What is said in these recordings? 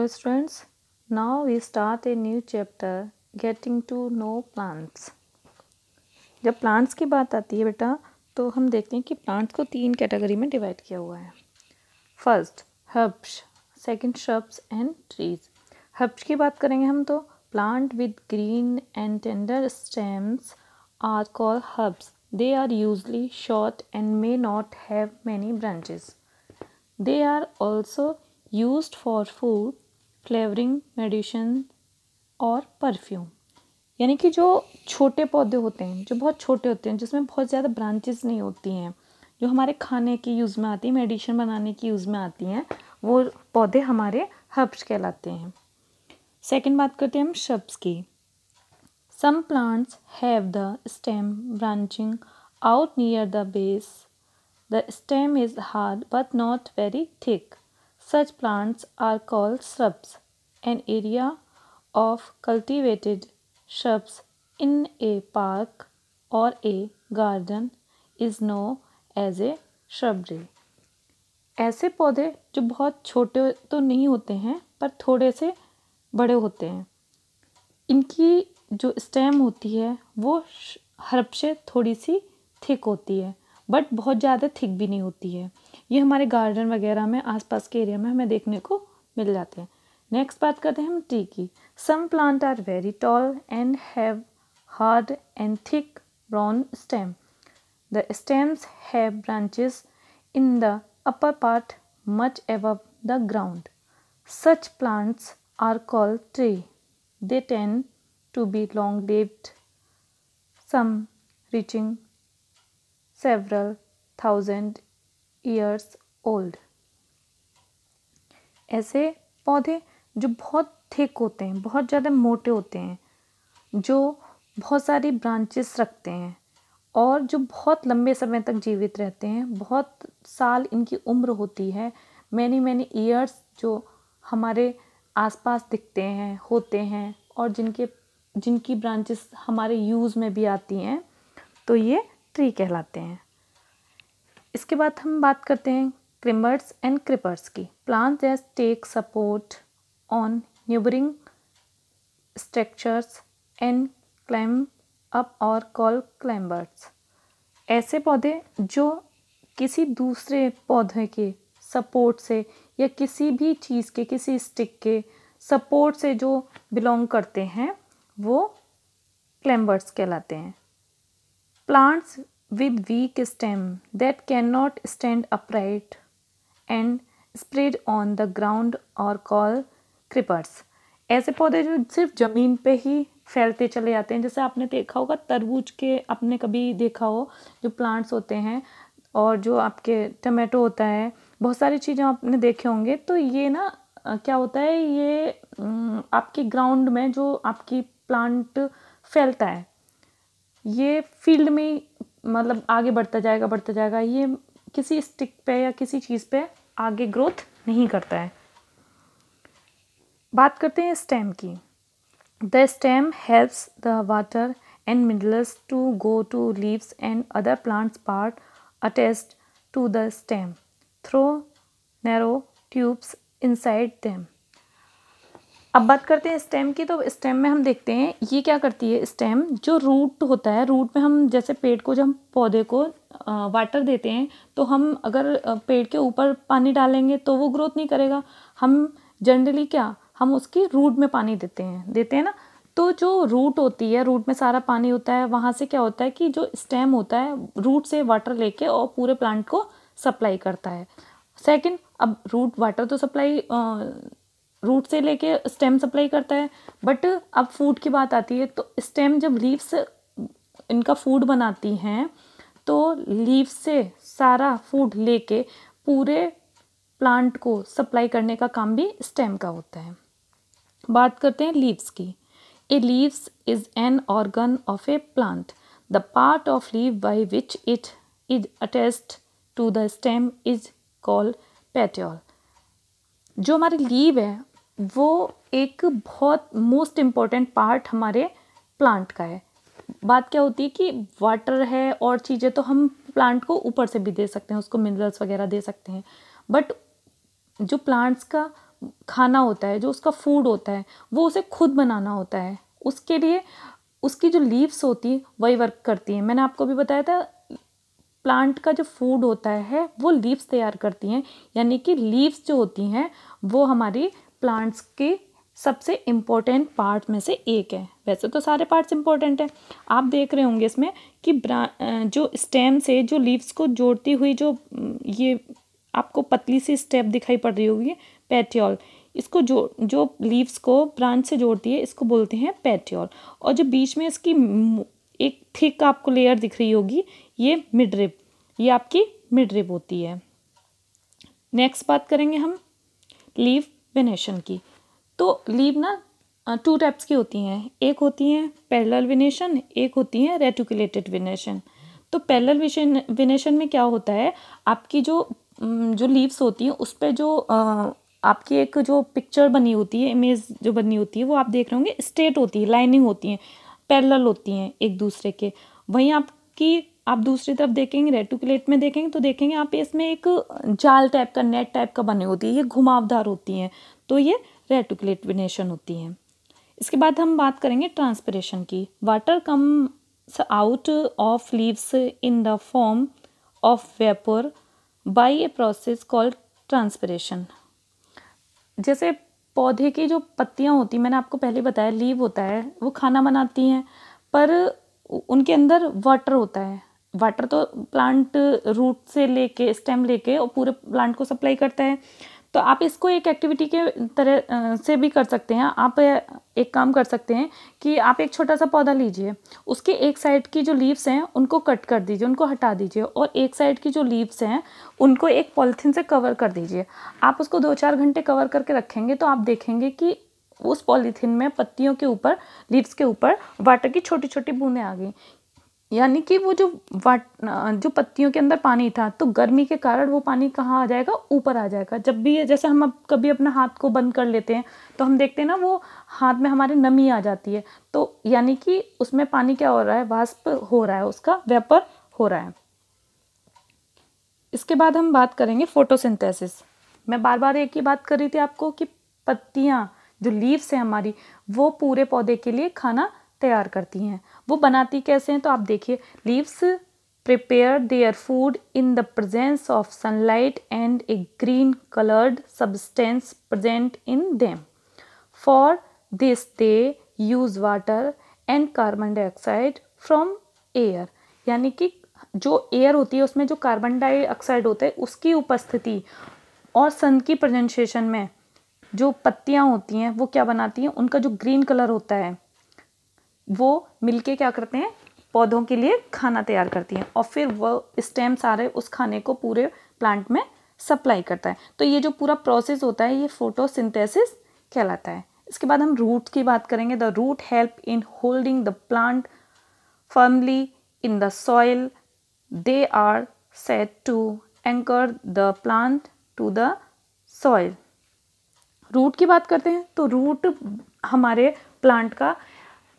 Hello students, now we start a new chapter getting to know plants. जब plants की बात आती है बेटा तो हम देखते हैं कि प्लांट्स को 3 कैटेगरी में डिवाइड किया हुआ है. First herbs, second shrubs and trees. Herbs की बात करेंगे हम तो plant with green and tender stems are called herbs. They are usually short and may not have many branches. They are also used for food, flavoring, medicine और perfume. यानी कि जो छोटे पौधे होते हैं, जो बहुत छोटे होते हैं, जिसमें बहुत ज़्यादा ब्रांचेस नहीं होती हैं, जो हमारे खाने की यूज़ में आती हैं, मेडिसिन बनाने की यूज़ में आती हैं, वो पौधे हमारे हर्ब्स कहलाते हैं. सेकंड बात करते हैं हम श्रब्स की. Some plants have the stem branching out near the base. The stem is hard but not very thick. Such plants are called shrubs. An area of cultivated shrubs in a park or a garden is known as a shrubbery. ऐसे पौधे जो बहुत छोटे तो नहीं होते हैं पर थोड़े से बड़े होते हैं, इनकी जो स्टेम होती है वो हर्ब से थोड़ी सी थिक होती है बट बहुत ज़्यादा थिक भी नहीं होती है. ये हमारे गार्डन वगैरह में आसपास के एरिया में हमें देखने को मिल जाते हैं. नेक्स्ट बात करते हैं हम ट्री की. Some plant are very tall and have hard and thick brown stem. The stems have branches in the upper part much above the ground. Such plants are called tree. They tend to be long-lived, some reaching several thousand years old. ऐसे पौधे जो बहुत thick होते हैं, बहुत ज़्यादा मोटे होते हैं, जो बहुत सारी ब्रांचेस रखते हैं और जो बहुत लंबे समय तक जीवित रहते हैं, बहुत साल इनकी उम्र होती है, मैनी ईयर्स, जो हमारे आसपास दिखते हैं, होते हैं और जिनकी ब्रांचेस हमारे यूज़ में भी आती हैं, तो ये ट्री कहलाते हैं. इसके बाद हम बात करते हैं क्रिमर्स एंड क्रिपर्स की. Plants that take support on neighbouring structures and climb up are called climbers. ऐसे पौधे जो किसी दूसरे पौधे के सपोर्ट से या किसी भी चीज़ के, किसी स्टिक के सपोर्ट से जो बिलोंग करते हैं, वो क्लाइंबर्स कहलाते हैं. Plants with weak stem that can not stand upright and spread on the ground और कॉल क्रिपर्स. ऐसे पौधे जो सिर्फ ज़मीन पे ही फैलते चले जाते हैं, जैसे आपने देखा होगा तरबूज के, आपने कभी देखा हो जो प्लांट्स होते हैं, और जो आपके टमाटो होता है, बहुत सारी चीज़ें आपने देखे होंगे. तो ये ना क्या होता है, ये आपके ग्राउंड में जो आपकी प्लांट फैलता है, ये फील्ड में मतलब आगे बढ़ता जाएगा, ये किसी स्टिक पे या किसी चीज़ पे आगे ग्रोथ नहीं करता है. बात करते हैं स्टेम की. The stem helps the water and minerals to go to leaves and other plants part attached to the stem through narrow tubes inside them. अब बात करते हैं स्टेम की. तो स्टेम में हम देखते हैं ये क्या करती है. स्टेम जो रूट होता है, रूट में हम जैसे पेड़ को, जब हम पौधे को वाटर देते हैं, तो हम अगर पेड़ के ऊपर पानी डालेंगे तो वो ग्रोथ नहीं करेगा. हम जनरली क्या, हम उसकी रूट में पानी देते हैं ना. तो जो रूट होती है, रूट में सारा पानी होता है, वहाँ से क्या होता है कि जो स्टेम होता है रूट से वाटर लेके और पूरे प्लांट को सप्लाई करता है. सेकंड, अब रूट वाटर तो सप्लाई रूट से लेके स्टेम सप्लाई करता है, बट अब फूड की बात आती है तो स्टेम जब लीव्स इनका फूड बनाती हैं, तो लीव्स से सारा फूड लेके पूरे प्लांट को सप्लाई करने का काम भी स्टेम का होता है. बात करते हैं लीव्स की. A leaves is an organ of a plant. The part of leave by which it is attached to the stem is called petiole. जो हमारी लीव है वो एक बहुत मोस्ट इम्पॉर्टेंट पार्ट हमारे प्लांट का है. बात क्या होती है कि वाटर है और चीज़ें तो हम प्लांट को ऊपर से भी दे सकते हैं, उसको मिनरल्स वगैरह दे सकते हैं, बट जो प्लांट्स का खाना होता है, जो उसका फूड होता है, वो उसे खुद बनाना होता है। उसके लिए उसकी जो लीव्स होती हैं वही वर्क करती हैं। मैंने आपको भी बताया था प्लांट का जो फूड होता है वो लीव्स तैयार करती हैं, यानी कि लीव्स जो होती हैं वो हमारी प्लांट्स के सबसे इम्पोर्टेंट पार्ट में से एक है। वैसे तो सारे पार्ट्स इम्पोर्टेंट हैं। आप देख रहे होंगे इसमें कि जो स्टेम से जो लीव्स को जोड़ती हुई जो ये आपको पतली सी स्टेप दिखाई पड़ रही होगी, पेटियोल, इसको जो लीव्स को ब्रांच से जोड़ती है इसको बोलते हैं पेटियोल। और जो बीच में इसकी एक थिक आपको लेयर दिख रही होगी, ये मिडरिब, ये आपकी मिडरिब होती है। नेक्स्ट बात करेंगे हम लीव वेनेशन की। तो लीव ना 2 टाइप्स की होती हैं, एक होती हैं पैरेलल वेनेशन, एक होती हैं रेटिकुलेटेड वेनेशन। तो पैरेलल वेनेशन में क्या होता है, आपकी जो लीव्स होती हैं उस पर जो आपकी एक जो पिक्चर बनी होती है, इमेज जो बनी होती है, वो आप देख रहे होंगे स्ट्रेट होती है, लाइनिंग होती हैं, पैरेलल होती हैं एक दूसरे के। वहीं आप दूसरी तरफ देखेंगे, रेटिकुलेट में देखेंगे तो देखेंगे आप इसमें एक जाल टाइप का, नेट टाइप का बने होती है, ये घुमावदार होती हैं, तो ये रेटिकुलेट वेनेशन होती हैं। इसके बाद हम बात करेंगे ट्रांसपिरेशन की। Water comes out of leaves in the form of vapour by a process called transpiration. जैसे पौधे की जो पत्तियां होती, मैंने आपको पहले बताया लीव होता है, वो खाना बनाती हैं, पर उनके अंदर वाटर होता है। वाटर तो प्लांट रूट से लेके, स्टेम लेके और पूरे प्लांट को सप्लाई करता है। तो आप इसको एक एक्टिविटी के तरह से भी कर सकते हैं। आप एक काम कर सकते हैं कि आप एक छोटा सा पौधा लीजिए, उसके एक साइड की जो लीव्स हैं उनको कट कर दीजिए, उनको हटा दीजिए, और एक साइड की जो लीव्स हैं उनको एक पॉलीथीन से कवर कर दीजिए। आप उसको 2-4 घंटे कवर करके रखेंगे तो आप देखेंगे कि उस पॉलीथीन में पत्तियों के ऊपर, लीव्स के ऊपर वाटर की छोटी छोटी बूंदें आ गई, यानी कि वो जो पत्तियों के अंदर पानी था, तो गर्मी के कारण वो पानी कहाँ आ जाएगा, ऊपर आ जाएगा। जब भी जैसे हम अब कभी अपना हाथ को बंद कर लेते हैं तो हम देखते हैं ना, वो हाथ में हमारे नमी आ जाती है, तो यानी कि उसमें पानी क्या हो रहा है, वाष्प हो रहा है, उसका वेपर हो रहा है। इसके बाद हम बात करेंगे फोटोसिंथेसिस। मैं बार बार एक ही बात कर रही थी आपको कि पत्तियाँ, जो लीव्स हैं हमारी, वो पूरे पौधे के लिए खाना तैयार करती हैं। वो बनाती कैसे हैं, तो आप देखिए, leaves prepare their food in the presence of sunlight and A green coloured substance present in them. For this they use water and carbon dioxide from air, यानी कि जो एयर होती है उसमें जो कार्बन डाइऑक्साइड होता है उसकी उपस्थिति और सन की प्रेजेंटेशन में जो पत्तियां होती हैं वो क्या बनाती हैं, उनका जो ग्रीन कलर होता है वो मिलके क्या करते हैं, पौधों के लिए खाना तैयार करती हैं, और फिर वो स्टेम सारे उस खाने को पूरे प्लांट में सप्लाई करता है। तो ये जो पूरा प्रोसेस होता है ये फोटोसिंथेसिस कहलाता है। इसके बाद हम रूट की बात करेंगे। The root help in holding the plant firmly in the soil. They are set to anchor the plant to the soil. Root की बात करते हैं तो रूट हमारे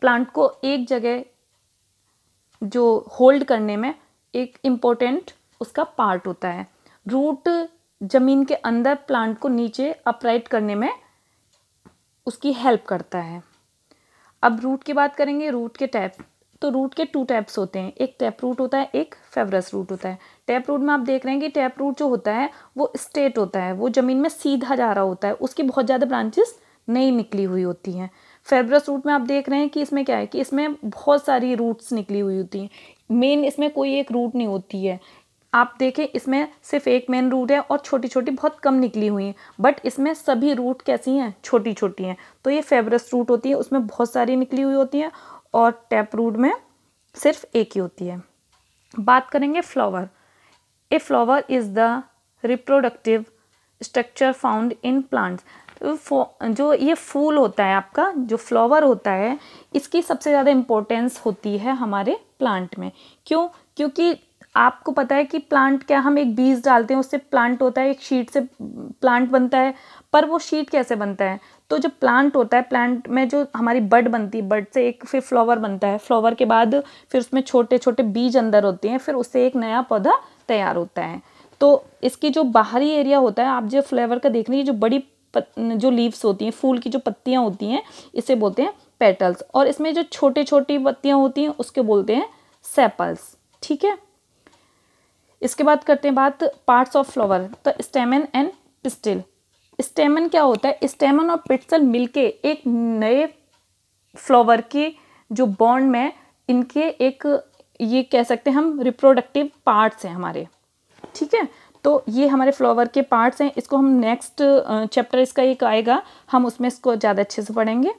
प्लांट को एक जगह जो होल्ड करने में एक इम्पोर्टेंट उसका पार्ट होता है। रूट जमीन के अंदर प्लांट को नीचे अपराइट करने में उसकी हेल्प करता है। अब रूट की बात करेंगे, रूट के टाइप। तो रूट के 2 टाइप्स होते हैं, एक टैप रूट होता है, एक फेब्रस रूट होता है। टैप रूट में आप देख रहे हैं कि टैप रूट जो होता है वो स्ट्रेट होता है, वो ज़मीन में सीधा जा रहा होता है, उसकी बहुत ज़्यादा ब्रांचेस नहीं निकली हुई होती हैं। फेब्रस रूट में आप देख रहे हैं कि इसमें क्या है कि इसमें बहुत सारी रूट्स निकली हुई होती हैं, मेन इसमें कोई एक रूट नहीं होती है। आप देखें इसमें सिर्फ एक मेन रूट है और छोटी छोटी बहुत कम निकली हुई हैं, बट इसमें सभी रूट कैसी हैं, छोटी छोटी हैं। तो ये फेब्रस रूट होती है, उसमें बहुत सारी निकली हुई होती हैं, और टैप रूट में सिर्फ एक ही होती है। बात करेंगे flower. A flower is the reproductive structure found in plants. जो ये फूल होता है आपका, जो फ्लावर होता है, इसकी सबसे ज़्यादा इम्पोर्टेंस होती है हमारे प्लांट में। क्यों? क्योंकि आपको पता है कि प्लांट क्या, हम एक बीज डालते हैं उससे प्लांट होता है, एक शीट से प्लांट बनता है, पर वो शीट कैसे बनता है, तो जो प्लांट होता है, प्लांट में जो हमारी बड बनती है, बड से एक फिर फ्लावर बनता है, फ्लावर के बाद फिर उसमें छोटे छोटे बीज अंदर होते हैं, फिर उससे एक नया पौधा तैयार होता है। तो इसकी जो बाहरी एरिया होता है, आप जो फ्लावर का देख रहे हैं, जो बड़ी जो लीव्स होती हैं, फूल की जो पत्तियां होती हैं, इसे बोलते हैं पेटल्स। और इसमें जो छोटे छोटी पत्तियां होती हैं उसके बोलते हैं सेपल्स। ठीक है, इसके बाद करते हैं बात पार्ट्स ऑफ फ्लावर, तो स्टेमन एंड पिस्टिल। स्टेमन क्या होता है, स्टेमन और पिस्टल मिलके एक नए फ्लावर के जो बॉन्ड में इनके एक, ये कह सकते हैं हम, रिप्रोडक्टिव पार्ट्स हैं हमारे। ठीक है, तो ये हमारे फ्लावर के पार्ट्स हैं। इसको हम नेक्स्ट चैप्टर इसका एक आएगा, हम उसमें इसको ज़्यादा अच्छे से पढ़ेंगे।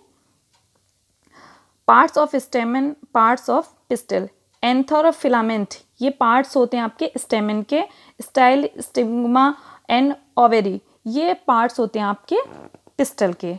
Parts of स्टेमन, parts of pistol. Anther और फिलामेंट, ये पार्ट्स होते हैं आपके स्टेमन के। स्टाइल, स्टिग्मा एंड ओवेरी, ये पार्ट्स होते हैं आपके पिस्टल के।